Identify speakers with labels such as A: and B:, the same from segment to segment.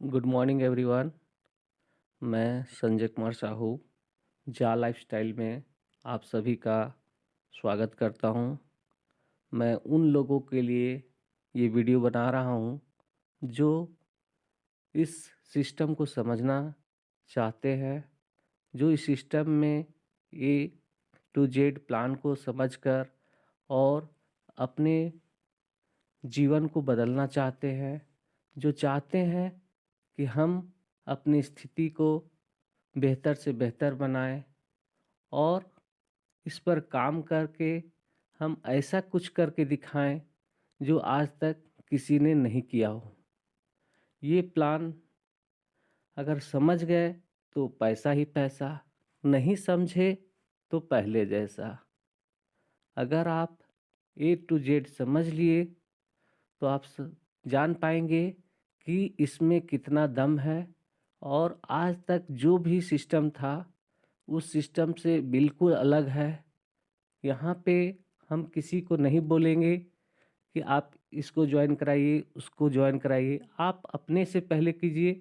A: Good morning everyone. मैं संजय कुमार साहू जा lifestyle में आप सभी का स्वागत करता हूं। मैं उन लोगों के लिए ये वीडियो बना रहा हूं जो इस सिस्टम को समझना चाहते हैं, जो इस सिस्टम में A to Z प्लान को समझकर और अपने जीवन को बदलना चाहते हैं, जो चाहते हैं कि हम अपनी स्थिति को बेहतर से बेहतर बनाएं और इस पर काम करके हम ऐसा कुछ करके दिखाएं जो आज तक किसी ने नहीं किया हो। ये प्लान अगर समझ गए तो पैसा ही पैसा, नहीं समझे तो पहले जैसा। अगर आप A to Z समझ लिए तो आप जान पाएंगे कि इसमें कितना दम है और आज तक जो भी सिस्टम था उस सिस्टम से बिल्कुल अलग है। यहाँ पे हम किसी को नहीं बोलेंगे कि आप इसको ज्वाइन कराइए, उसको ज्वाइन कराइए। आप अपने से पहले कीजिए,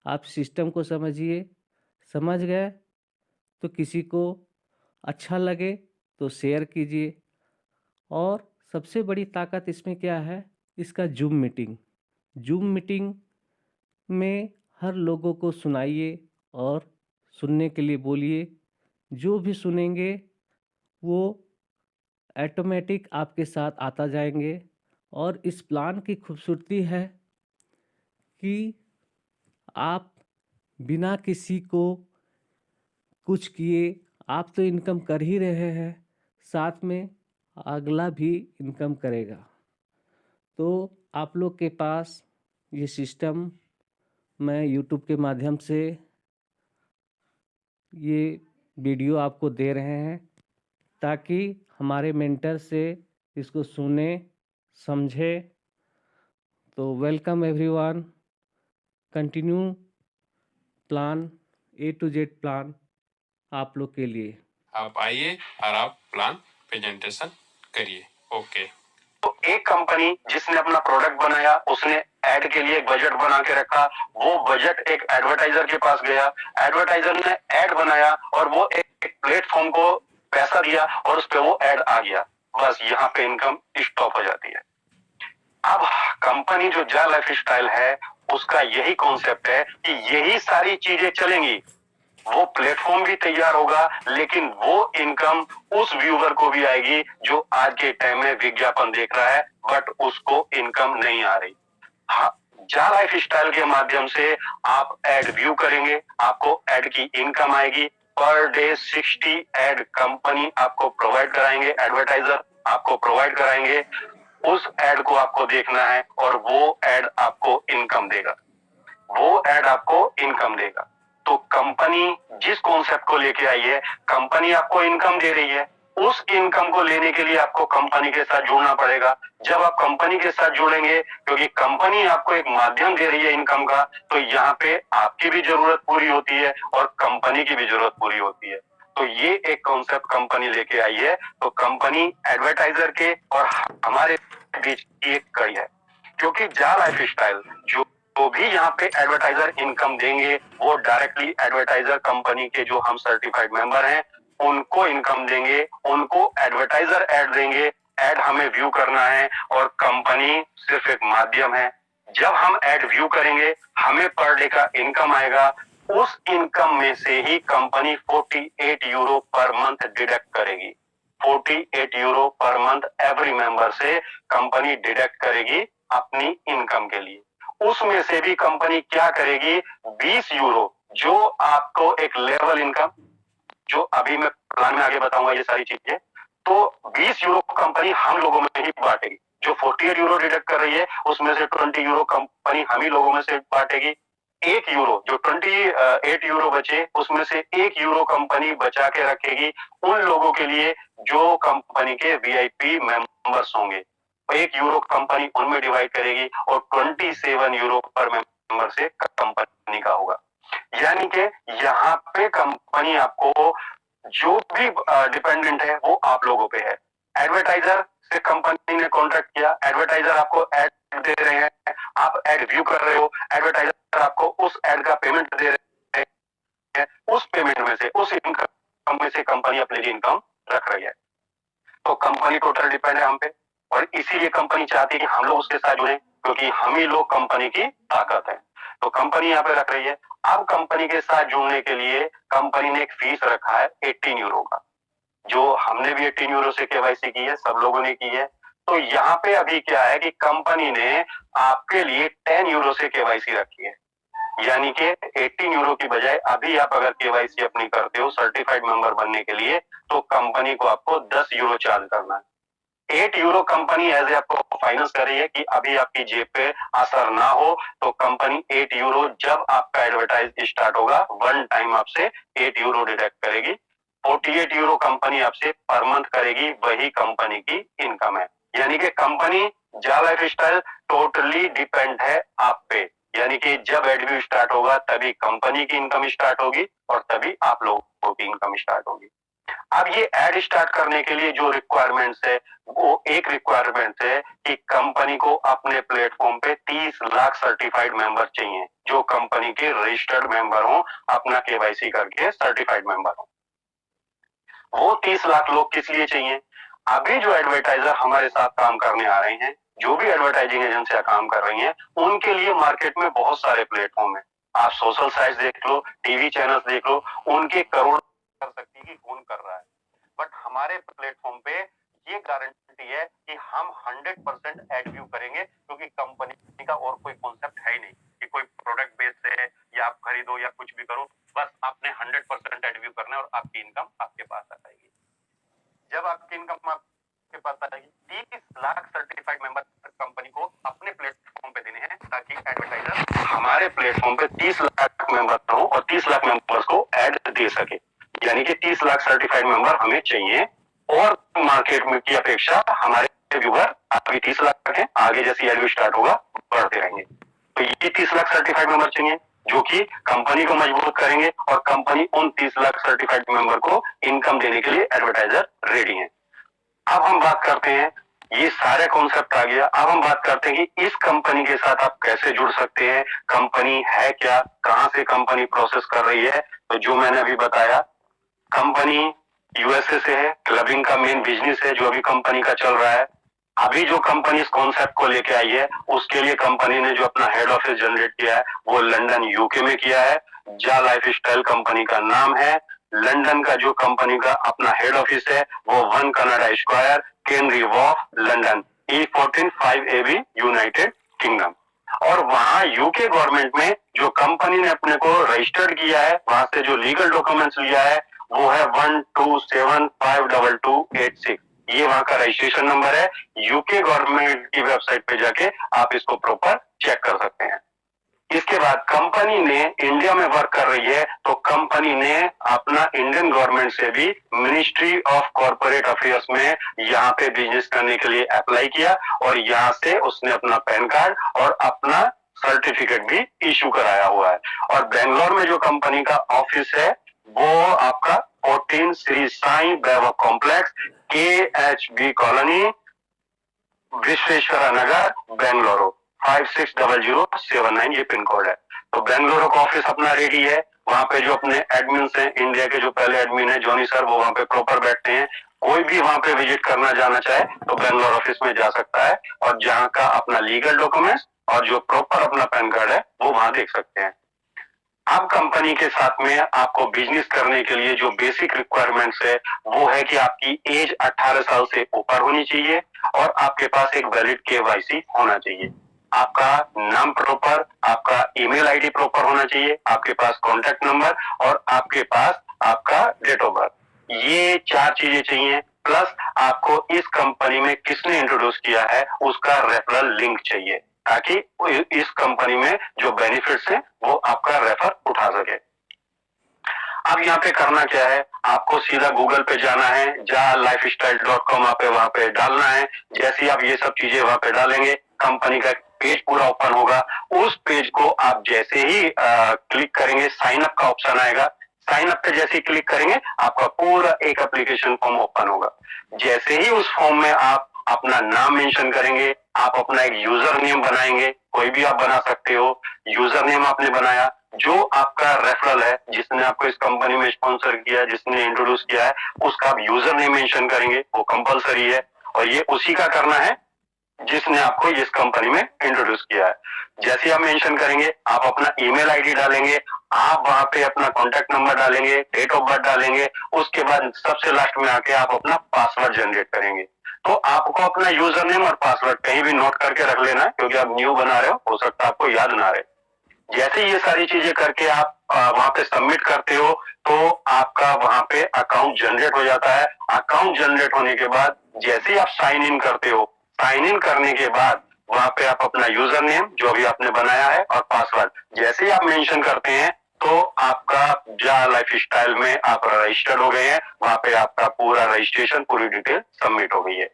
A: आप सिस्टम को समझिए। समझ गए तो किसी को अच्छा लगे तो शेयर कीजिए। और सबसे बड़ी ताकत इसमें क्या है, इसका जूम मीटिंग में हर लोगों को सुनाइए और सुनने के लिए बोलिए। जो भी सुनेंगे वो ऑटोमेटिक आपके साथ आता जाएंगे। और इस प्लान की खूबसूरती है कि आप बिना किसी को कुछ किए आप तो इनकम कर ही रहे हैं, साथ में अगला भी इनकम करेगा। तो आप लोग के पास ये सिस्टम मैं यूट्यूब के माध्यम से ये वीडियो आपको दे रहे हैं ताकि हमारे मेंटर से इसको सुने, समझे। तो welcome everyone. Continue plan A to Z plan आप लोग के लिए।
B: आप आइए और आप प्लान प्रेजेंटेशन करिए। ओके। तो एक कंपनी जिसने अपना प्रोडक्ट बनाया, उसने ऐड के लिए एक बजट बना के रखा। वो बजट एक एडवर्टाइजर के पास गया, एडवर्टाइजर ने ऐड बनाया और वो एक प्लेटफॉर्म को पैसा दिया और उस पर वो ऐड आ गया। बस यहाँ पे इनकम स्टॉप हो जाती है। अब कंपनी जो जा लाइफ स्टाइल है उसका यही कॉन्सेप्ट है कि यही सारी चीजें चलेंगी। वो प्लेटफॉर्म भी तैयार होगा, लेकिन वो इनकम उस व्यूवर को भी आएगी जो आज के टाइम में विज्ञापन देख रहा है बट उसको इनकम नहीं आ रही। हाँ, जा लाइफ स्टाइल के माध्यम से आप एड व्यू करेंगे, आपको एड की इनकम आएगी। पर डे 60 एड कंपनी आपको प्रोवाइड कराएंगे, एडवर्टाइजर आपको प्रोवाइड कराएंगे। उस एड को आपको देखना है और वो एड आपको इनकम देगा, वो एड आपको इनकम देगा। तो कंपनी जिस कॉन्सेप्ट को लेके आई है, कंपनी आपको इनकम दे रही है। उस इनकम को लेने के लिए आपको कंपनी के साथ जुड़ना पड़ेगा। जब आप कंपनी के साथ जुड़ेंगे, क्योंकि कंपनी आपको एक माध्यम दे रही है इनकम का, तो यहाँ पे आपकी भी जरूरत पूरी होती है और कंपनी की भी जरूरत पूरी होती है। तो ये एक कॉन्सेप्ट कंपनी लेके आई है। तो कंपनी एडवर्टाइजर के और हमारे बीच की एक कड़ी है, क्योंकि जा लाइफ स्टाइल जो भी यहाँ पे एडवर्टाइजर इनकम देंगे वो डायरेक्टली एडवर्टाइजर कंपनी के जो हम सर्टिफाइड मेंबर हैं उनको इनकम देंगे, उनको एडवर्टाइजर ऐड देंगे। ऐड हमें व्यू करना है और कंपनी सिर्फ एक माध्यम है। जब हम ऐड व्यू करेंगे हमें पर डे का इनकम आएगा। उस इनकम में से ही company 48 euro per month deduct करेगी। 48 euro per month every member से कंपनी डिडक्ट करेगी अपनी इनकम के लिए। उसमें से भी कंपनी क्या करेगी, 20 यूरो जो आपको एक लेवल इनकम, जो अभी मैं प्लान में आगे बताऊंगा ये सारी चीजें, तो 20 यूरो कंपनी हम लोगों में ही बांटेगी। जो 48 यूरो डिडक्ट कर रही है उसमें से 20 यूरो कंपनी हम ही लोगों में से बांटेगी। 1 यूरो, जो 28 यूरो बचे उसमें से 1 यूरो कंपनी बचा के रखेगी उन लोगों के लिए जो कंपनी के VIP मेंबर्स होंगे। 1 यूरो कंपनी उनमें डिवाइड करेगी और 27 यूरो पर मेंबर से कंपनी का होगा। यानी कि यहाँ पे कंपनी आपको जो भी डिपेंडेंट है वो आप लोगों पे है। एडवर्टाइजर से कंपनी ने कॉन्ट्रैक्ट किया, एडवर्टाइजर आपको एड दे रहे हैं, आप एड व्यू कर रहे हो, एडवर्टाइजर आपको उस एड का पेमेंट दे रहे हैं, उस पेमेंट में से, उस इनकम में से कंपनी अपने लिए इनकम रख रही है। तो कंपनी टोटल डिपेंड है हम पे, और इसीलिए कंपनी चाहती है कि हम लोग उसके साथ जुड़े, क्योंकि हम ही लोग कंपनी की ताकत है। तो कंपनी यहाँ पे रख रही है। अब कंपनी के साथ जुड़ने के लिए कंपनी ने एक फीस रखा है 18 यूरो का, जो हमने भी 18 यूरो से केवाईसी की है, सब लोगों ने की है। तो यहाँ पे अभी क्या है कि कंपनी ने आपके लिए 10 यूरो से केवाईसी रखी है, यानी कि 18 यूरो की बजाय अभी आप अगर केवाईसी अपनी करते हो सर्टिफाइड मेंबर बनने के लिए, तो कंपनी को आपको 10 यूरो चार्ज करना है। 8 यूरो कंपनी एज ए आपको फाइनेंस कर रही है कि अभी आपकी जेब पे असर ना हो, तो कंपनी 8 यूरो जब आपका एडवर्टाइज स्टार्ट होगा वन टाइम आपसे 8 यूरो डिडक्ट करेगी। 48 यूरो कंपनी आपसे पर मंथ करेगी, वही कंपनी की इनकम है। यानी कि कंपनी जा लाइफ स्टाइल टोटली डिपेंड है आप पे, यानी कि जब एडव्यू स्टार्ट होगा तभी कंपनी की इनकम स्टार्ट होगी और तभी आप लोगों की इनकम स्टार्ट होगी। अब ये एड स्टार्ट करने के लिए जो रिक्वायरमेंट्स है, वो एक रिक्वायरमेंट है कि कंपनी को अपने प्लेटफॉर्म पे 30 लाख सर्टिफाइड मेंबर चाहिए, जो कंपनी के रजिस्टर्ड मेंबर हो, अपना केवाईसी करके सर्टिफाइड मेंबर हो। वो 30 लाख लोग किस लिए चाहिए? अभी जो एडवर्टाइजर हमारे साथ काम करने आ रहे हैं, जो भी एडवर्टाइजिंग एजेंसियां काम कर रही हैं, उनके लिए मार्केट में बहुत सारे प्लेटफॉर्म है। आप सोशल साइट्स देख लो, टीवी चैनल्स देख लो, उनके करोड़ कर सकती है कि कौन कर रहा है। बट हमारे प्लेटफॉर्म पे ये गारंटी है कि हम 100% एड व्यू करेंगे, क्योंकि कंपनी का और कोई कॉन्सेप्ट है ही नहीं कि कोई प्रोडक्ट बेस है या आप खरीदो या कुछ भी करो, बस आपने 100% एड व्यू करना है और आपकी इनकम आपके पास आ जाएगी। जब आपकी इनकम आपके पास आ जाएगी, 30 लाख सर्टिफाइड मेंबर कंपनी को अपने प्लेटफॉर्म पे देने हैं, ताकि एडवर्टाइजर हमारे प्लेटफॉर्म पे 30 लाख मेंबर हो और 30 लाख मेंबर्स को एड दे सके। यानी कि 30 लाख सर्टिफाइड मेंबर हमें चाहिए, और मार्केट में की अपेक्षा हमारे व्यूअर अभी 30 लाख है, आगे जैसे एड स्टार्ट होगा बढ़ते रहेंगे। तो ये 30 लाख सर्टिफाइड मेंबर चाहिए, जो कि कंपनी को मजबूत करेंगे, और कंपनी उन 30 लाख सर्टिफाइड मेंबर को इनकम देने के लिए एडवर्टाइजर रेडी है। अब हम बात करते हैं, ये सारे कॉन्सेप्ट आ गया, अब हम बात करते हैं कि इस कंपनी के साथ आप कैसे जुड़ सकते हैं, कंपनी है क्या, कहां से कंपनी प्रोसेस कर रही है। तो जो मैंने अभी बताया, कंपनी यूएसए से है, क्लबिंग का मेन बिजनेस है जो अभी कंपनी का चल रहा है। अभी जो कंपनी इस कॉन्सेप्ट को लेके आई है, उसके लिए कंपनी ने जो अपना हेड ऑफिस जनरेट किया है, वो लंदन यूके में किया है। जा लाइफ स्टाइल कंपनी का नाम है। लंदन का जो कंपनी का अपना हेड ऑफिस है, वो 1 Canada square, Canary Wharf, London, E14 5AB, United Kingdom. और वहां यूके गवर्नमेंट में जो कंपनी ने अपने को रजिस्टर्ड किया है, वहां से जो लीगल डॉक्यूमेंट्स लिया है, वो है 12752286। ये वहां का रजिस्ट्रेशन नंबर है। यूके गवर्नमेंट की वेबसाइट पे जाके आप इसको प्रॉपर चेक कर सकते हैं। इसके बाद कंपनी ने इंडिया में वर्क कर रही है, तो कंपनी ने अपना इंडियन गवर्नमेंट से भी मिनिस्ट्री ऑफ कॉर्पोरेट अफेयर्स में यहाँ पे बिजनेस करने के लिए अप्लाई किया, और यहाँ से उसने अपना पैन कार्ड और अपना सर्टिफिकेट भी इशू कराया हुआ है। और बेंगलोर में जो कंपनी का ऑफिस है, वो आपका 14 श्री साई वैभव कॉम्प्लेक्स, KHB कॉलोनी, विश्वेश्वरा नगर, बेंगलुरु 560079, ये पिन कोड है। तो बेंगलुरु का ऑफिस अपना रेडी है। वहां पे जो अपने एडमिन हैं, इंडिया के जो पहले एडमिन है जॉनी सर, वो वहां पे प्रॉपर बैठते हैं। कोई भी वहां पे विजिट करना जाना चाहे तो बेंगलोर ऑफिस में जा सकता है, और जहाँ का अपना लीगल डॉक्यूमेंट्स और जो प्रॉपर अपना पैन कार्ड है, वो वहां देख सकते हैं। अब कंपनी के साथ में आपको बिजनेस करने के लिए जो बेसिक रिक्वायरमेंट्स है, वो है कि आपकी एज 18 साल से ऊपर होनी चाहिए, और आपके पास एक वैलिड केवाईसी होना चाहिए। आपका नाम प्रॉपर, आपका ईमेल आईडी प्रॉपर होना चाहिए, आपके पास कॉन्टेक्ट नंबर, और आपके पास आपका डेट ऑफ बर्थ। ये 4 चीजें चाहिए। प्लस आपको इस कंपनी में किसने इंट्रोड्यूस किया है, उसका रेफरल लिंक चाहिए, ताकि इस कंपनी में जो बेनिफिट्स है वो आपका रेफर उठा सके। अब यहाँ पे करना क्या है, आपको सीधा गूगल पे जाना है, jalifestyle.com आप वहां पे डालना है। जैसे ही आप ये सब चीजें वहां पे डालेंगे, कंपनी का पेज पूरा ओपन होगा। उस पेज को आप जैसे ही क्लिक करेंगे, साइन अप का ऑप्शन आएगा। साइन अप पे जैसे ही क्लिक करेंगे, आपका पूरा एक एप्लीकेशन फॉर्म ओपन होगा। जैसे ही उस फॉर्म में आप अपना नाम मेंशन करेंगे, आप अपना एक यूजर नेम बनाएंगे, कोई भी आप बना सकते हो। यूजर नेम आपने बनाया, जो आपका रेफरल है, जिसने आपको इस कंपनी में स्पॉन्सर किया, जिसने इंट्रोड्यूस किया है, उसका आप यूजर नेम मेंशन करेंगे, वो कंपलसरी है। और ये उसी का करना है जिसने आपको इस कंपनी में इंट्रोड्यूस किया है। जैसे आप मेंशन करेंगे, आप अपना ईमेल आईडी डालेंगे, आप वहां पे अपना कॉन्टेक्ट नंबर डालेंगे, डेट ऑफ बर्थ डालेंगे, उसके बाद सबसे लास्ट में आके आप अपना पासवर्ड जनरेट करेंगे। तो आपको अपना यूजर नेम और पासवर्ड कहीं भी नोट करके रख लेना है, क्योंकि आप न्यू बना रहे हो सकता है आपको याद ना रहे। जैसे ये सारी चीजें करके आप वहां पे सबमिट करते हो, तो आपका वहां पे अकाउंट जनरेट हो जाता है। अकाउंट जनरेट होने के बाद जैसे ही आप साइन इन करते हो, साइन इन करने के बाद वहां पे आप अपना यूजर नेम जो भी आपने बनाया है और पासवर्ड जैसे ही आप मेंशन करते हैं, तो आपका जा लाइफ स्टाइल में आप रजिस्टर्ड हो गए हैं। वहां पे आपका पूरा रजिस्ट्रेशन, पूरी डिटेल सबमिट हो गई है।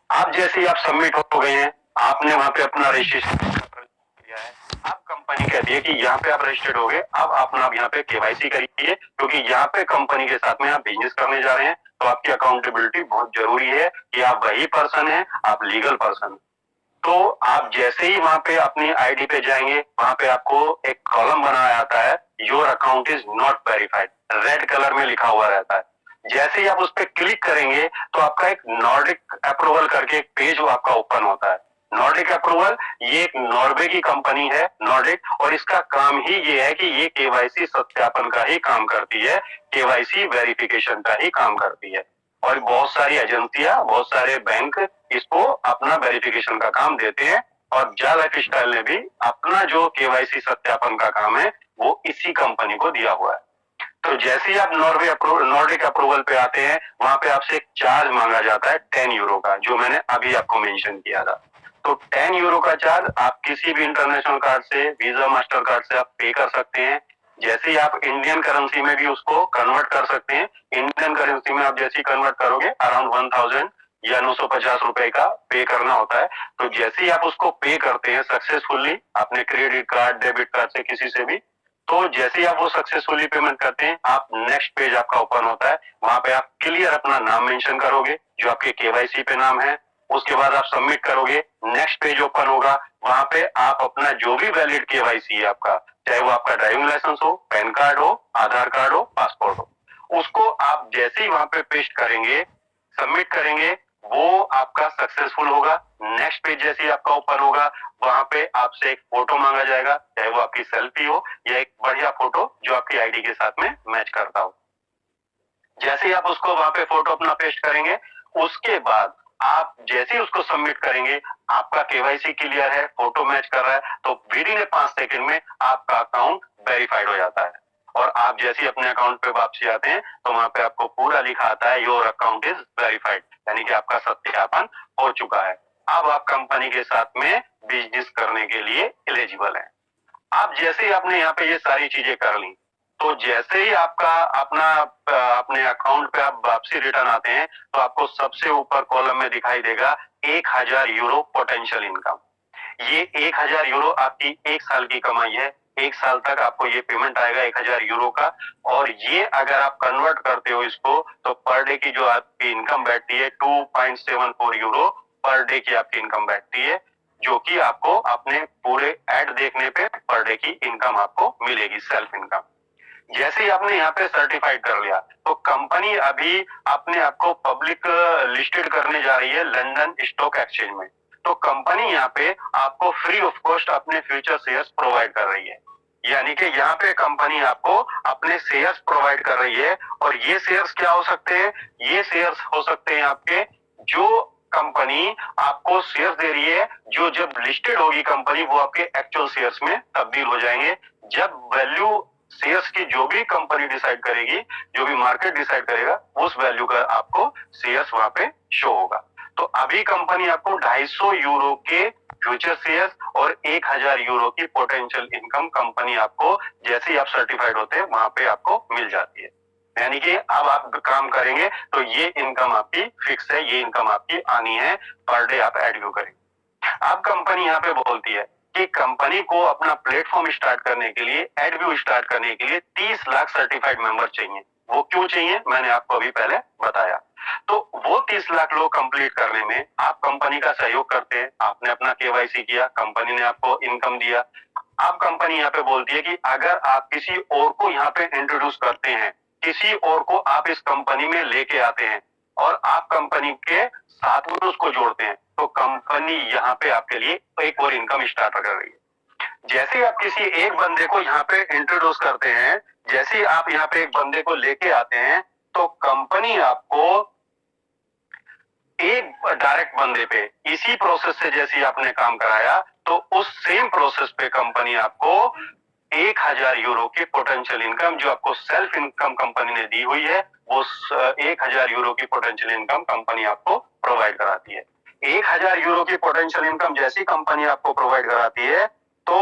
B: आप जैसे ही आप सबमिट हो गए हैं, आपने वहां पे अपना रजिस्ट्रेशन किया है, अब कंपनी कहती है कि यहाँ पे आप रजिस्टर्ड हो गए, अब अपना यहाँ पे केवाईसी करिए, क्योंकि यहाँ पे कंपनी के साथ में आप बिजनेस करने जा रहे हैं। तो आपकी अकाउंटेबिलिटी बहुत जरूरी है कि आप वही पर्सन है, आप लीगल पर्सन। तो आप जैसे ही वहां पे अपनी आईडी पे जाएंगे, वहां पे आपको एक कॉलम बनाया आता है, your account is not verified, red colour में लिखा हुआ रहता है। जैसे ही आप उस पर क्लिक करेंगे, तो आपका एक नॉर्डिक अप्रूवल करके एक पेज वो आपका ओपन होता है। नॉर्डिक अप्रूवल, ये एक नॉर्वे की कंपनी है नॉर्डिक, और इसका काम ही ये है कि ये केवाईसी सत्यापन का ही काम करती है, केवाईसी वेरिफिकेशन का ही काम करती है। और बहुत सारी एजेंसियां, बहुत सारे बैंक इसको अपना वेरिफिकेशन का काम देते हैं। और जा लाइफ स्टाइल ने भी अपना जो केवाईसी सत्यापन का काम है, वो इसी कंपनी को दिया हुआ है। तो जैसे ही आप नॉर्डिक अप्रूवल पे आते हैं, वहां पे आपसे एक चार्ज मांगा जाता है 10 यूरो का, जो मैंने अभी आपको मेंशन किया था। तो 10 यूरो का चार्ज आप किसी भी इंटरनेशनल कार्ड से, वीजा, मास्टर कार्ड से आप पे कर सकते हैं। जैसे ही आप इंडियन करेंसी में भी उसको कन्वर्ट कर सकते हैं। इंडियन करेंसी में आप जैसे ही कन्वर्ट करोगे, अराउंड 1000 या 950 रुपए का पे करना होता है। तो जैसे ही आप उसको पे करते हैं सक्सेसफुली, अपने क्रेडिट कार्ड, डेबिट कार्ड से, किसी से भी, तो जैसे ही आप वो सक्सेसफुली पेमेंट करते हैं, आप नेक्स्ट पेज आपका ओपन होता है। वहां पे आप क्लियर अपना नाम मेंशन करोगे, जो आपके केवाईसी पे नाम है। उसके बाद आप सबमिट करोगे, नेक्स्ट पेज ओपन होगा। वहां पे आप अपना जो भी वैलिड केवाईसी है आपका, चाहे वो आपका ड्राइविंग लाइसेंस हो, पैन कार्ड हो, आधार कार्ड हो, पासपोर्ट हो, उसको आप जैसे ही वहां पे पेस्ट करेंगे, सबमिट करेंगे, वो आपका सक्सेसफुल होगा। नेक्स्ट पेज जैसे ही आपका ओपन होगा, वहां पे आपसे एक फोटो मांगा जाएगा, चाहे वो आपकी सेल्फी हो या एक बढ़िया फोटो जो आपकी आईडी के साथ में मैच करता हो। जैसे ही आप उसको वहां पे फोटो अपना पेस्ट करेंगे, उसके बाद आप जैसे ही उसको सबमिट करेंगे, आपका केवाईसी क्लियर है, फोटो मैच कर रहा है, तो विद इन 5 सेकंड में आपका अकाउंट वेरीफाइड हो जाता है। और आप जैसे ही अपने अकाउंट पे वापसी आते हैं, तो वहां पे आपको पूरा लिखा आता है, योर अकाउंट इज वेरीफाइड, यानी कि आपका सत्यापन हो चुका है। अब आप कंपनी के साथ में बिजनेस करने के लिए एलिजिबल हैं। आप जैसे ही आपने यहाँ पे ये सारी चीजें कर ली, तो जैसे ही आपका अपने अकाउंट पे आप वापसी रिटर्न आते हैं, तो आपको सबसे ऊपर कॉलम में दिखाई देगा 1000 यूरो पोटेंशियल इनकम। ये 1000 यूरो आपकी 1 साल की कमाई है। 1 साल तक आपको ये पेमेंट आएगा 1000 यूरो का। और ये अगर आप कन्वर्ट करते हो इसको, तो पर डे की जो आपकी इनकम बैठती है 2.74 यूरो पर डे की आपकी इनकम बैठती है, जो कि आपको अपने पूरे एड देखने पे पर डे की इनकम आपको मिलेगी, सेल्फ इनकम। जैसे ही आपने यहाँ पे सर्टिफाइड कर लिया, तो कंपनी अभी अपने आप को पब्लिक लिस्टेड करने जा रही है लंदन स्टॉक एक्सचेंज में। तो कंपनी यहाँ पे आपको फ्री ऑफ कॉस्ट अपने फ्यूचर शेयर्स प्रोवाइड कर रही है। यानी कि यहाँ पे कंपनी आपको अपने शेयर्स प्रोवाइड कर रही है। और ये शेयर्स क्या हो सकते हैं? ये शेयर्स हो सकते हैं आपके, जो कंपनी आपको शेयर्स दे रही है, जो जब लिस्टेड होगी कंपनी, वो आपके एक्चुअल शेयर्स में तब्दील हो जाएंगे। जब वैल्यू शेयर्स की जो भी कंपनी डिसाइड करेगी, जो भी मार्केट डिसाइड करेगा, उस वैल्यू का आपको शेयर्स वहां पे शो होगा। तो अभी कंपनी आपको 250 यूरो के फ्यूचर शेयर्स और 1000 यूरो की पोटेंशियल इनकम कंपनी आपको जैसे ही आप सर्टिफाइड होते हैं वहां पे आपको मिल जाती है। यानी कि अब आप काम करेंगे तो ये इनकम आपकी फिक्स है, ये इनकम आपकी आनी है, पर डे आप एड व्यू करेंगे। अब कंपनी यहाँ पे बोलती है कि कंपनी को अपना प्लेटफॉर्म स्टार्ट करने के लिए, एड व्यू स्टार्ट करने के लिए 30 लाख सर्टिफाइड मेंबर चाहिए। वो क्यों चाहिए मैंने आपको अभी पहले बताया। तो वो 30 लाख लोग कंप्लीट करने में आप कंपनी का सहयोग करते हैं, आपने अपना केवाईसी किया, कंपनी ने आपको इनकम दिया। अब कंपनी यहाँ पे बोलती है कि अगर आप किसी और को यहाँ पे इंट्रोड्यूस करते हैं, किसी और को आप इस कंपनी में लेके आते हैं और आप कंपनी के साथ में उसको जोड़ते हैं, तो कंपनी यहाँ पे आपके लिए एक और इनकम स्टार्ट कर रही है। जैसे ही आप किसी एक बंदे को यहाँ पे इंट्रोड्यूस करते हैं, जैसे ही आप यहाँ पे एक बंदे को लेके आते हैं, तो कंपनी आपको एक डायरेक्ट बंदे पे इसी प्रोसेस से जैसे आपने काम कराया, तो उस सेम प्रोसेस पे कंपनी आपको 1000 यूरो की पोटेंशियल इनकम जो आपको सेल्फ इनकम कंपनी ने दी हुई है, वो 1000 यूरो की पोटेंशियल इनकम कंपनी आपको प्रोवाइड कराती है। 1000 यूरो की पोटेंशियल इनकम जैसी कंपनी आपको प्रोवाइड कराती है, तो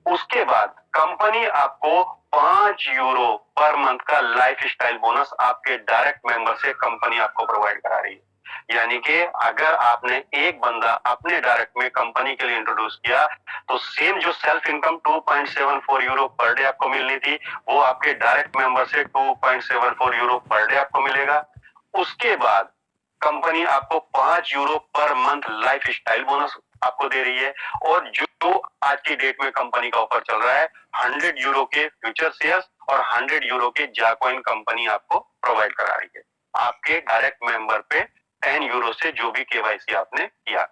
B: उसके बाद कंपनी आपको 5 यूरो पर मंथ का लाइफ स्टाइल बोनस आपके डायरेक्ट मेंबर से कंपनी आपको प्रोवाइड करा रही है। यानी कि अगर आपने एक बंदा अपने डायरेक्ट में कंपनी के लिए इंट्रोड्यूस किया, तो सेम जो self income 2.74 euro per day आपको मिलनी थी, वो आपके डायरेक्ट मेंबर से 2.74 यूरो पर डे आपको मिलेगा। उसके बाद कंपनी आपको 5 euro per month life style bonus आपको दे रही है, और जो आज की डेट में कंपनी का ऑफर चल रहा है, 100 यूरो के फ्यूचर शेयर्स और 100 यूरो के जाकॉइन कंपनी आपको प्रोवाइड करा रही है आपके डायरेक्ट मेंबर पे 10 यूरो से जो भी केवाईसी आपने किया।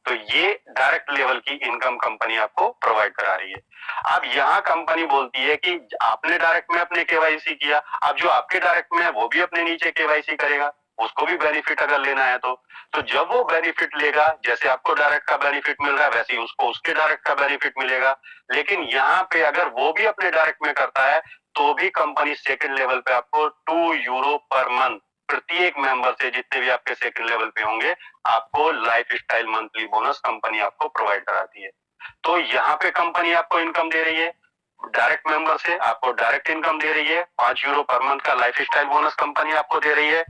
B: तो ये डायरेक्ट लेवल की इनकम कंपनी आपको प्रोवाइड करा रही है। अब यहाँ कंपनी बोलती है कि आपने डायरेक्ट में अपने केवाईसी किया, अब जो आपके डायरेक्ट में है वो भी अपने नीचे केवाईसी करेगा, उसको भी बेनिफिट अगर लेना है तो जब वो बेनिफिट लेगा, जैसे आपको डायरेक्ट का बेनिफिट मिल रहा है वैसे ही उसको उसके डायरेक्ट का बेनिफिट मिलेगा। लेकिन यहाँ पे अगर वो भी अपने डायरेक्ट में करता है, तो भी कंपनी सेकंड लेवल पे आपको 2 यूरो पर मंथ प्रत्येक मेंबर से, जितने भी आपके सेकंड लेवल पे होंगे, आपको life style monthly bonus company आपको प्रोवाइड कराती है। तो यहाँ पे कंपनी आपको इनकम दे रही है, डायरेक्ट मेंबर से आपको डायरेक्ट इनकम दे रही है, 5 यूरो पर मंथ का लाइफ स्टाइल बोनस कंपनी आपको दे रही है।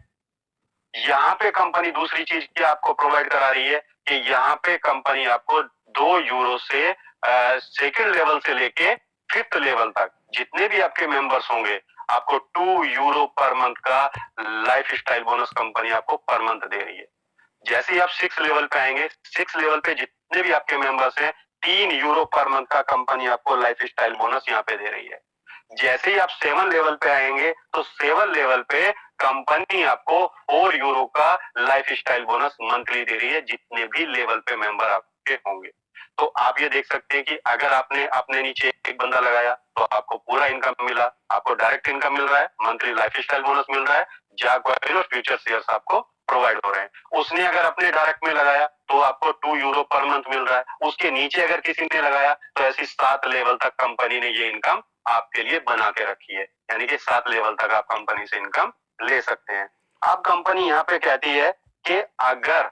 B: यहाँ पे कंपनी दूसरी चीज की आपको प्रोवाइड करा रही है कि यहाँ पे कंपनी आपको 2 यूरो से सेकंड लेवल से लेके 5th लेवल तक जितने भी आपके मेंबर्स होंगे, आपको 2 यूरो पर मंथ का लाइफ स्टाइल बोनस कंपनी आपको पर मंथ दे रही है। जैसे ही आप 6 लेवल पे आएंगे, 6 लेवल पे जितने भी आपके मेंबर्स हैं, 3 यूरो पर मंथ का कंपनी आपको लाइफ स्टाइल बोनस यहाँ पे दे रही है। जैसे ही आप 7 लेवल पे आएंगे, तो 7 लेवल पे कंपनी आपको 4 यूरो का लाइफ स्टाइल बोनस मंथली दे रही है, जितने भी लेवल पे मेंबर आपके होंगे। तो आप ये देख सकते हैं कि अगर आपने अपने नीचे एक बंदा लगाया, तो आपको पूरा इनकम मिला, आपको डायरेक्ट इनकम मिल रहा है, मंथली लाइफ स्टाइल बोनस मिल रहा है, जागवाइन और फ्यूचर शेयर्स आपको प्रोवाइड हो रहे हैं। उसने अगर अपने डायरेक्ट में लगाया, तो आपको 2 यूरो पर मंथ मिल रहा है। उसके नीचे अगर किसी ने लगाया, तो ऐसी 7 लेवल तक कंपनी ने ये इनकम आपके लिए बना के रखी है, यानी कि 7 लेवल तक आप कंपनी से इनकम ले सकते हैं। अब कंपनी यहाँ पे कहती है कि अगर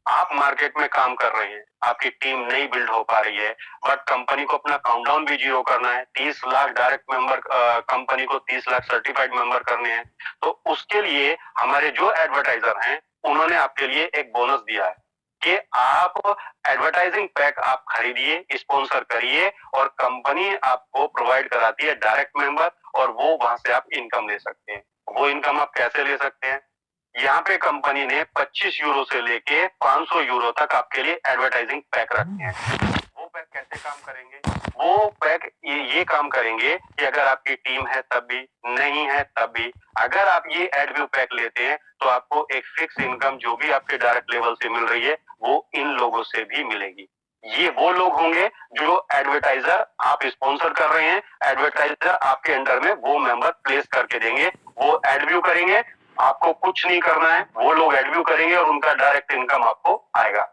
B: आप मार्केट में काम कर रहे हैं, आपकी टीम नहीं बिल्ड हो पा रही है, बट कंपनी को अपना काउंटडाउन भी 0 करना है, 30 लाख डायरेक्ट मेंबर, कंपनी को 30 लाख सर्टिफाइड मेंबर करने हैं, तो उसके लिए हमारे जो एडवर्टाइजर हैं, उन्होंने आपके लिए एक बोनस दिया है कि आप एडवर्टाइजिंग पैक आप खरीदिए, स्पॉन्सर करिए, और कंपनी आपको प्रोवाइड कराती है डायरेक्ट मेंबर, और वो वहां से आप इनकम ले सकते हैं। वो इनकम आप कैसे ले सकते हैं? यहाँ पे कंपनी ने 25 यूरो से लेके 500 यूरो तक आपके लिए एडवर्टाइजिंग पैक रखे हैं। वो पैक कैसे काम करेंगे? वो पैक ये काम करेंगे कि अगर आपकी टीम है तब भी, नहीं है तब भी, अगर आप ये एड व्यू पैक लेते हैं, तो आपको एक फिक्स इनकम जो भी आपके डायरेक्ट लेवल से मिल रही है, वो इन लोगों से भी मिलेगी। ये वो लोग होंगे जो एडवर्टाइजर आप स्पॉन्सर कर रहे हैं, एडवर्टाइजर आपके अंडर में वो मेंबर प्लेस करके देंगे, वो एड व्यू करेंगे, आपको कुछ नहीं करना है, वो लोग एड व्यू करेंगे और उनका डायरेक्ट इनकम आपको आएगा।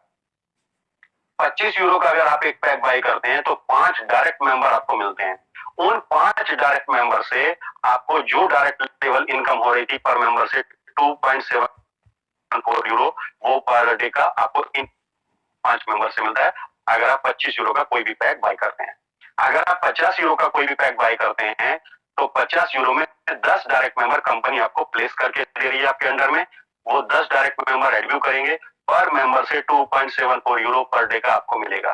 B: 25 यूरो का अगर आप एक पैक बाई करते हैं, तो 5 डायरेक्ट मेंबर आपको मिलते हैं। उन 5 डायरेक्ट मेंबर से आपको जो डायरेक्ट लेवल इनकम हो रही थी पर मेंबर से 2.74 यूरो, वो पर डे का आपको इन 5 मेंबर से मिलता है, अगर आप 25 यूरो का कोई भी पैक बाई करते हैं। अगर आप 50 यूरो का कोई भी पैक बाई करते हैं, तो 50 यूरो में 10 डायरेक्ट मेंबर कंपनी आपको प्लेस करके दे रही है आपके अंडर में, वो 10 डायरेक्ट मेंबर एड व्यू करेंगे, पर मेंबर से 2.74 यूरो पर डे का आपको मिलेगा।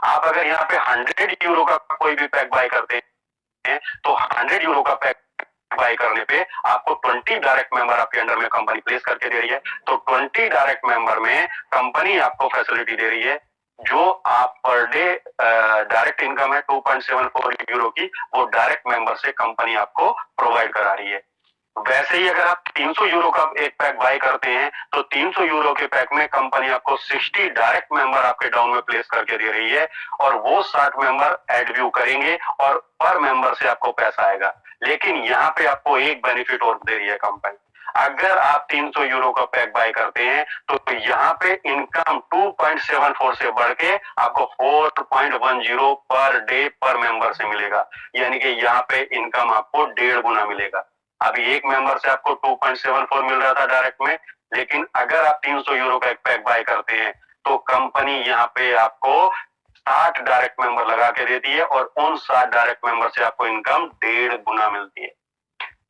B: आप अगर यहाँ पे 100 यूरो का कोई भी पैक बाय करते हैं, तो 100 यूरो का पैक बाय करने पे आपको 20 डायरेक्ट मेंबर आपके अंडर में कंपनी प्लेस करके दे रही है। तो 20 डायरेक्ट मेंबर में कंपनी आपको फैसिलिटी दे रही है, जो आप पर डे डायरेक्ट इनकम है 2.74 यूरो की, वो डायरेक्ट मेंबर से कंपनी आपको प्रोवाइड करा रही है। वैसे ही अगर आप 300 यूरो का एक पैक बाय करते हैं तो 300 यूरो के पैक में कंपनी आपको 60 डायरेक्ट मेंबर आपके डाउन में प्लेस करके दे रही है, और वो 60 मेंबर एड व्यू करेंगे और पर मेंबर से आपको पैसा आएगा। लेकिन यहाँ पे आपको एक बेनिफिट और दे रही है कंपनी, अगर आप 300 यूरो का पैक बाय करते हैं तो यहाँ पे इनकम 2.74 से बढ़ के आपको 4.10 पर डे पर मेंबर से मिलेगा। यानी कि यहाँ पे इनकम आपको 1.5 गुना मिलेगा। अभी एक मेंबर से आपको 2.74 मिल रहा था डायरेक्ट में, लेकिन अगर आप 300 यूरो का एक पैक बाय करते हैं तो कंपनी यहाँ पे आपको 60 डायरेक्ट मेंबर लगा के देती है, और उन 60 डायरेक्ट मेंबर से आपको इनकम 1.5 गुना मिलती है।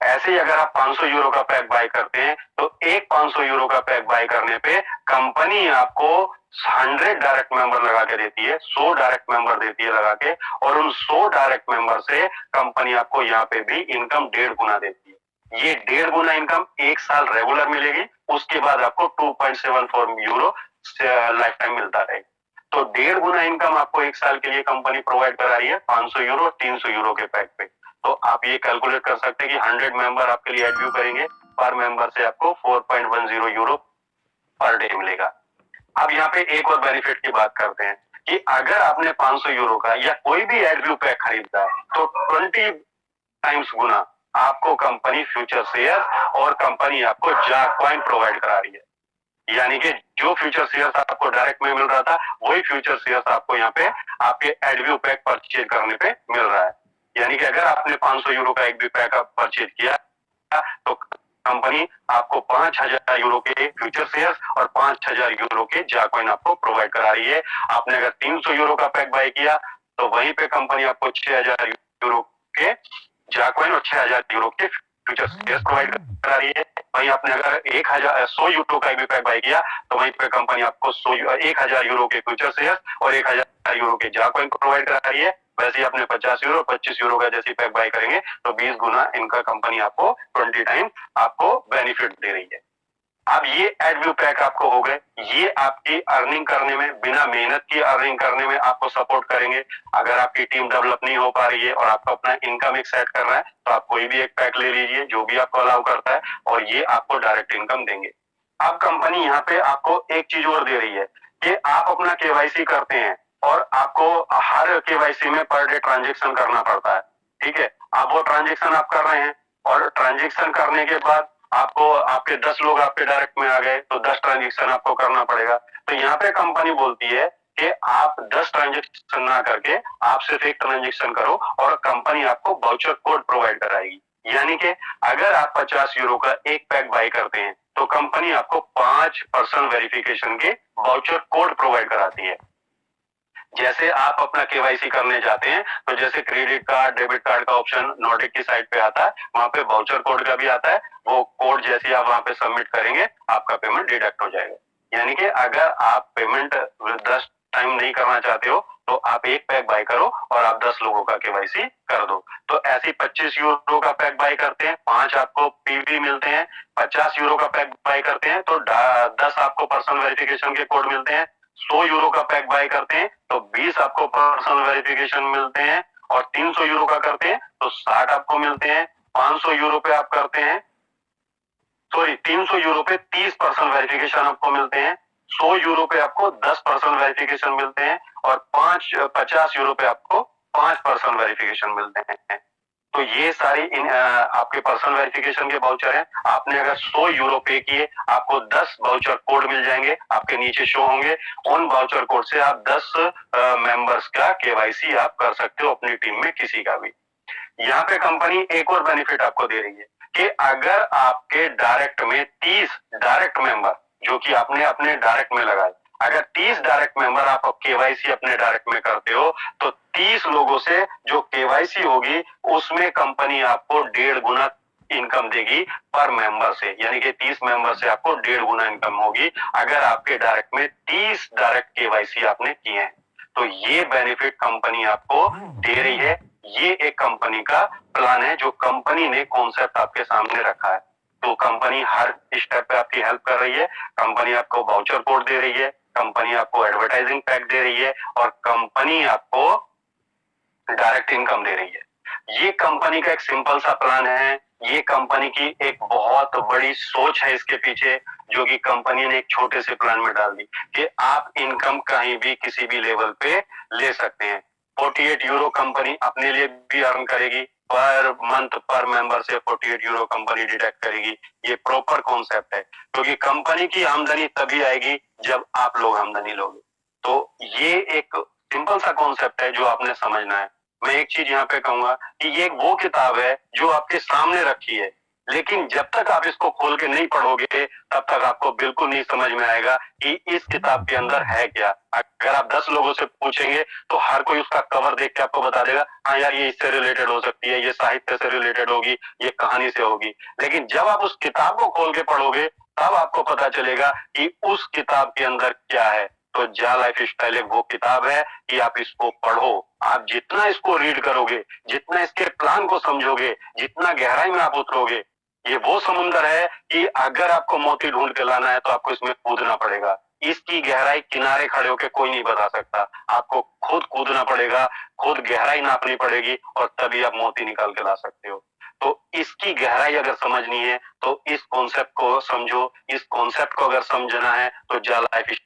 B: ऐसे ही अगर आप 500 यूरो का पैक बाय करते हैं तो एक 500 यूरो का पैक बाय करने पे कंपनी आपको 100 डायरेक्ट मेंबर लगा के देती है, 100 डायरेक्ट मेंबर देती है लगा के, और उन 100 डायरेक्ट मेंबर से कंपनी आपको यहाँ पे भी इनकम 1.5 गुना देती है। ये 1.5 गुना इनकम एक साल रेगुलर मिलेगी, उसके बाद आपको 2.74 यूरो लाइफ टाइम मिलता रहेगा। तो 1.5 गुना इनकम आपको एक साल के लिए कंपनी प्रोवाइड करा रही है 500 यूरो 300 यूरो के पैक पे। तो आप ये कैलकुलेट कर सकते हैं कि 100 मेंबर आपके लिए एड व्यू करेंगे, पर मेंबर से आपको 4.10 यूरो पर डे मिलेगा। अब यहाँ पे एक और बेनिफिट की बात करते हैं कि अगर आपने 500 यूरो का या कोई भी एड व्यू पैक खरीदा है तो 20 टाइम्स गुना आपको कंपनी फ्यूचर शेयर और कंपनी आपको जाक कॉइन प्रोवाइड करा रही है। यानी कि जो फ्यूचर शेयर्स आपको डायरेक्ट में मिल रहा था, वही फ्यूचर शेयर्स आपको यहाँ पे आपके एड व्यू पैक परचेज करने पे मिल रहा है। यानी कि अगर आपने 500 यूरो का एक भी पैक परचेज किया तो कंपनी आपको 5,000 यूरो के फ्यूचर शेयर्स और 5,000 यूरो के जाकॉइन आपको प्रोवाइड करा रही है। आपने अगर 300 यूरो का पैक बाय किया तो वहीं पे कंपनी आपको 6,000 यूरो के जाकॉइन और 6,000 यूरो के फ्यूचर शेयर्स प्रोवाइड करा रही है। वहीं आपने अगर 100 यूरो का भी पैक बाय किया तो वहीं पे कंपनी आपको 1,000 यूरो के फ्यूचर शेयर्स और 1,000 यूरो के जाकॉइन प्रोवाइड करा रही है। वैसे ही आपने 50 यूरो 25 यूरो का जैसे पैक बाय करेंगे तो 20 गुना इनका कंपनी आपको 20 टाइम आपको बेनिफिट दे रही है। अब ये एड व्यू पैक आपको हो गए, ये आपकी अर्निंग करने में, बिना मेहनत की अर्निंग करने में आपको सपोर्ट करेंगे। अगर आपकी टीम डेवलप नहीं हो पा रही है और आपको अपना इनकम एक सेट करना है तो आप कोई भी एक पैक ले लीजिए जो भी आपको अलाउ करता है, और ये आपको डायरेक्ट इनकम देंगे। अब कंपनी यहाँ पे आपको एक चीज और दे रही है कि आप अपना केवाईसी करते हैं और आपको हर केवाईसी में पर डे ट्रांजेक्शन करना पड़ता है। ठीक है, आप वो ट्रांजेक्शन आप कर रहे हैं, और ट्रांजेक्शन करने के बाद आपको आपके 10 लोग आपके डायरेक्ट में आ गए तो 10 ट्रांजेक्शन आपको करना पड़ेगा। तो यहाँ पे कंपनी बोलती है कि आप 10 ट्रांजेक्शन ना करके आप सिर्फ एक ट्रांजेक्शन करो, और कंपनी आपको वाउचर कोड प्रोवाइड कराएगी। यानी कि अगर आप 50 यूरो का एक पैक बाय करते हैं तो कंपनी आपको 5% वेरिफिकेशन के वाउचर कोड प्रोवाइड कराती है। जैसे आप अपना केवाईसी करने जाते हैं तो जैसे क्रेडिट कार्ड डेबिट कार्ड का ऑप्शन नॉर्डिक की साइट पे आता है, वहां पे वाउचर कोड का भी आता है। वो कोड जैसे आप वहां पे सबमिट करेंगे आपका पेमेंट डिडक्ट हो जाएगा। यानी कि अगर आप पेमेंट 10 टाइम नहीं करना चाहते हो तो आप एक पैक बाय करो और आप 10 लोगों का केवाईसी कर दो। तो ऐसे 25 यूरो का पैक बाय करते हैं, 5 आपको पीवी मिलते हैं। 50 यूरो का पैक बाय करते हैं तो 10 आपको पर्सनल वेरिफिकेशन के कोड मिलते हैं। 100 यूरो का पैक बाय करते हैं तो 20 आपको पर्सनल वेरिफिकेशन मिलते हैं, और 300 यूरो का करते हैं तो 60 आपको मिलते हैं। 500 यूरो पे आप करते हैं, सॉरी 300 यूरो पे 30% वेरिफिकेशन आपको मिलते हैं। 100 यूरो पे आपको 10% वेरिफिकेशन मिलते हैं, और 50 यूरो पे आपको 5% वेरिफिकेशन मिलते हैं। तो ये सारी आपके पर्सनल वेरिफिकेशन के वाउचर हैं। आपने अगर 100 यूरो पे किए आपको 10 वाउचर कोड मिल जाएंगे, आपके नीचे शो होंगे। उन वाउचर कोड से आप 10 मेंबर्स का केवाईसी आप कर सकते हो अपनी टीम में किसी का भी। यहाँ पे कंपनी एक और बेनिफिट आपको दे रही है कि अगर आपके डायरेक्ट में 30 डायरेक्ट मेंबर जो कि आपने अपने डायरेक्ट में लगाए, अगर 30 डायरेक्ट मेंबर आप केवाईसी अपने डायरेक्ट में करते हो तो 30 लोगों से जो केवाईसी होगी उसमें कंपनी आपको 1.5 गुना इनकम देगी पर मेंबर से। यानी कि 30 मेंबर से आपको 1.5 गुना इनकम होगी अगर आपके डायरेक्ट में 30 डायरेक्ट केवाईसी आपने किए हैं। तो ये बेनिफिट कंपनी आपको दे रही है। ये एक कंपनी का प्लान है, जो कंपनी ने कॉन्सेप्ट आपके सामने रखा है। तो कंपनी हर स्टेप पे आपकी हेल्प कर रही है, कंपनी आपको वाउचर कोड दे रही है, कंपनी आपको एडवर्टाइजिंग पैक दे रही है, और कंपनी आपको डायरेक्ट इनकम दे रही है। ये कंपनी का एक सिंपल सा प्लान है, ये कंपनी की एक बहुत बड़ी सोच है इसके पीछे, जो कि कंपनी ने एक छोटे से प्लान में डाल दी कि आप इनकम कहीं भी किसी भी लेवल पे ले सकते हैं। 48 यूरो कंपनी अपने लिए भी अर्न करेगी, पर मंथ पर मेंबर से 48 यूरो कंपनी डिडक्ट करेगी। ये प्रॉपर कॉन्सेप्ट है, क्योंकि कंपनी की आमदनी तभी आएगी जब आप लोग आमदनी लोगे। तो ये एक सिंपल सा कॉन्सेप्ट है जो आपने समझना है। मैं एक चीज यहाँ पे कहूंगा कि ये वो किताब है जो आपके सामने रखी है, लेकिन जब तक आप इसको खोल के नहीं पढ़ोगे तब तक आपको बिल्कुल नहीं समझ में आएगा कि इस किताब के अंदर है क्या। अगर आप 10 लोगों से पूछेंगे तो हर कोई उसका कवर देख के आपको बता देगा, हाँ यार ये इससे रिलेटेड हो सकती है, ये साहित्य से रिलेटेड होगी, ये कहानी से होगी। लेकिन जब आप उस किताब को खोल के पढ़ोगे तब आपको पता चलेगा कि उस किताब के अंदर क्या है। तो जा लाइफ स्टाइल एक वो किताब है कि आप इसको पढ़ो। आप जितना इसको रीड करोगे, जितना इसके प्लान को समझोगे, जितना गहराई में आप उतरोगे, ये वो समुंदर है कि अगर आपको मोती ढूंढ के लाना है तो आपको इसमें कूदना पड़ेगा। इसकी गहराई किनारे खड़े होकर कोई नहीं बता सकता, आपको खुद कूदना पड़ेगा, खुद गहराई नापनी पड़ेगी, और तभी आप मोती निकाल के ला सकते हो। तो इसकी गहराई अगर समझनी है तो इस कॉन्सेप्ट को समझो, इस कॉन्सेप्ट को अगर समझना है तो जा लाइफ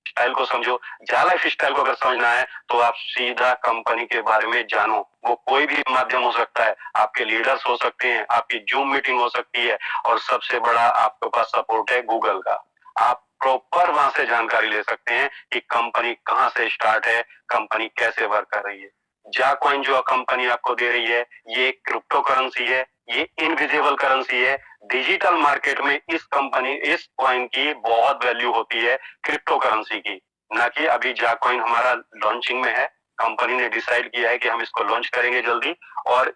B: स्टाइल को समझो। जा लाइफ स्टाइल को अगर समझना है तो आप सीधा कंपनी के बारे में जानो। वो कोई भी माध्यम हो सकता है, आपके लीडर्स हो सकते हैं, आपकी जूम मीटिंग हो सकती है, और सबसे बड़ा आपके पास सपोर्ट है गूगल का। आप प्रॉपर वहां से जानकारी ले सकते हैं कि कंपनी कहाँ से स्टार्ट है, कंपनी कैसे वर्क कर रही है। जा कॉइन जो कंपनी आपको दे रही है, ये क्रिप्टो करेंसी है, ये इनविजिबल करेंसी है। डिजिटल मार्केट में इस कॉइन की बहुत वैल्यू होती है, क्रिप्टो करेंसी की। ना कि अभी जा कॉइन हमारा लॉन्चिंग में है, कंपनी ने डिसाइड किया है कि हम इसको लॉन्च करेंगे जल्दी, और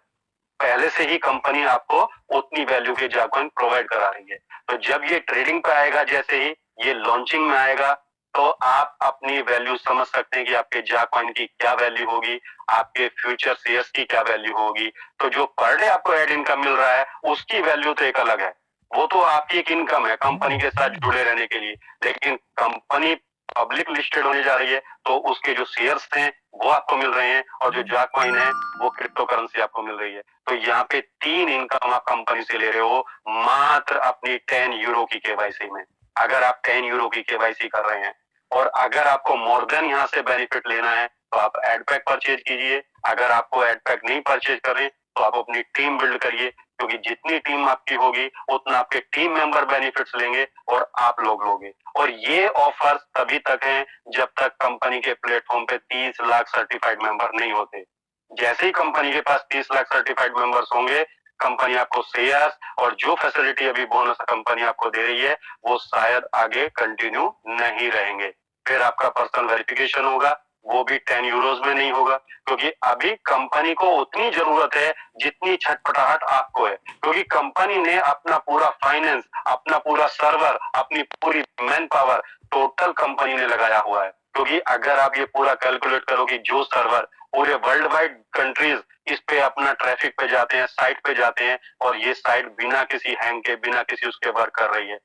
B: पहले से ही कंपनी आपको उतनी वैल्यू के जा कॉइन प्रोवाइड करा रही है। तो जब ये ट्रेडिंग पे आएगा, जैसे ही ये लॉन्चिंग में आएगा, तो आप अपनी वैल्यू समझ सकते हैं कि आपके जा कॉइन की क्या वैल्यू होगी, आपके फ्यूचर शेयर्स की क्या वैल्यू होगी। तो जो पर डे आपको एड इनकम मिल रहा है उसकी वैल्यू तो एक अलग है, वो तो आपकी एक इनकम है कंपनी के साथ जुड़े रहने के लिए। लेकिन कंपनी पब्लिक लिस्टेड होने जा रही है, तो उसके जो शेयर्स हैं वो आपको मिल रहे हैं, और जो जा कॉइन है वो क्रिप्टो करेंसी आपको मिल रही है। तो यहाँ पे 3 इनकम आप कंपनी से ले रहे हो, मात्र अपनी 10 यूरो की केवाईसी में। अगर आप 10 यूरो की केवाईसी कर रहे हैं, और अगर आपको मोर देन यहाँ से बेनिफिट लेना है तो आप एड पैक परचेज कीजिए। अगर आपको एड पैक नहीं परचेज करें तो आप अपनी टीम बिल्ड करिए, क्योंकि जितनी टीम आपकी होगी उतना आपके टीम मेंबर बेनिफिट्स लेंगे और आप लोग लोगे। और ये ऑफर तभी तक हैं जब तक कंपनी के प्लेटफॉर्म पे 30 लाख सर्टिफाइड मेंबर नहीं होते। जैसे ही कंपनी के पास 30 लाख सर्टिफाइड मेंबर्स होंगे, कंपनी आपको शेयर्स और जो फैसिलिटी अभी बोनस कंपनी आपको दे रही है वो शायद आगे कंटिन्यू नहीं रहेंगे। फिर आपका पर्सनल वेरिफिकेशन होगा, वो भी 10 यूरोज में नहीं होगा, क्योंकि अभी कंपनी को उतनी जरूरत है जितनी छटपटाहट आपको है। क्योंकि कंपनी ने अपना पूरा फाइनेंस, अपना पूरा सर्वर, अपनी पूरी मैन पावर टोटल कंपनी ने लगाया हुआ है। क्योंकि अगर आप ये पूरा कैलकुलेट करोगे, जो सर्वर पूरे वर्ल्ड वाइड कंट्रीज इस पे अपना ट्रैफिक पे जाते हैं, साइट पे जाते हैं, और ये साइट बिना किसी हैंग के, बिना किसी उसके वर्क कर रही है।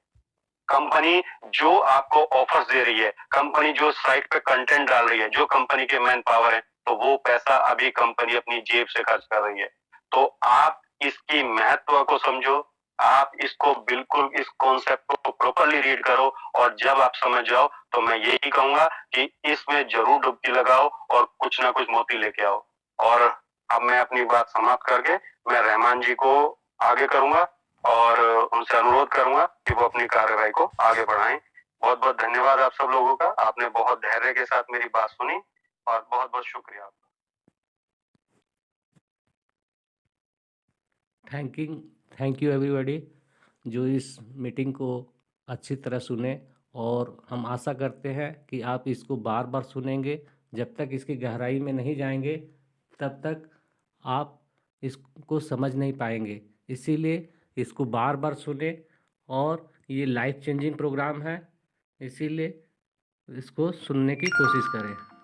B: कंपनी जो आपको ऑफर्स दे रही है, कंपनी जो साइट पे कंटेंट डाल रही है, जो कंपनी के मैन पावर है, तो वो पैसा अभी कंपनी अपनी जेब से खर्च कर रही है। तो आप इसकी महत्व को समझो, आप इसको बिल्कुल इस कॉन्सेप्ट को प्रॉपरली रीड करो, और जब आप समझ जाओ तो मैं यही कहूंगा कि इसमें जरूर डुबकी लगाओ और कुछ ना कुछ मोती लेके आओ। और अब मैं अपनी बात समाप्त करके मैं रहमान जी को आगे करूंगा, और उनसे अनुरोध करूंगा कि वो अपनी कार्यवाही को आगे बढ़ाएं। बहुत बहुत धन्यवाद आप सब लोगों का, आपने बहुत धैर्य के साथ मेरी बात सुनी, और बहुत बहुत शुक्रिया आपका।
A: थैंक यू एवरीबॉडी जो इस मीटिंग को अच्छी तरह सुने, और हम आशा करते हैं कि आप इसको बार बार सुनेंगे। जब तक इसकी गहराई में नहीं जाएंगे तब तक आप इसको समझ नहीं पाएंगे। इसीलिए इसको बार बार सुने, और ये लाइफ चेंजिंग प्रोग्राम है, इसीलिए इसको सुनने की कोशिश करें।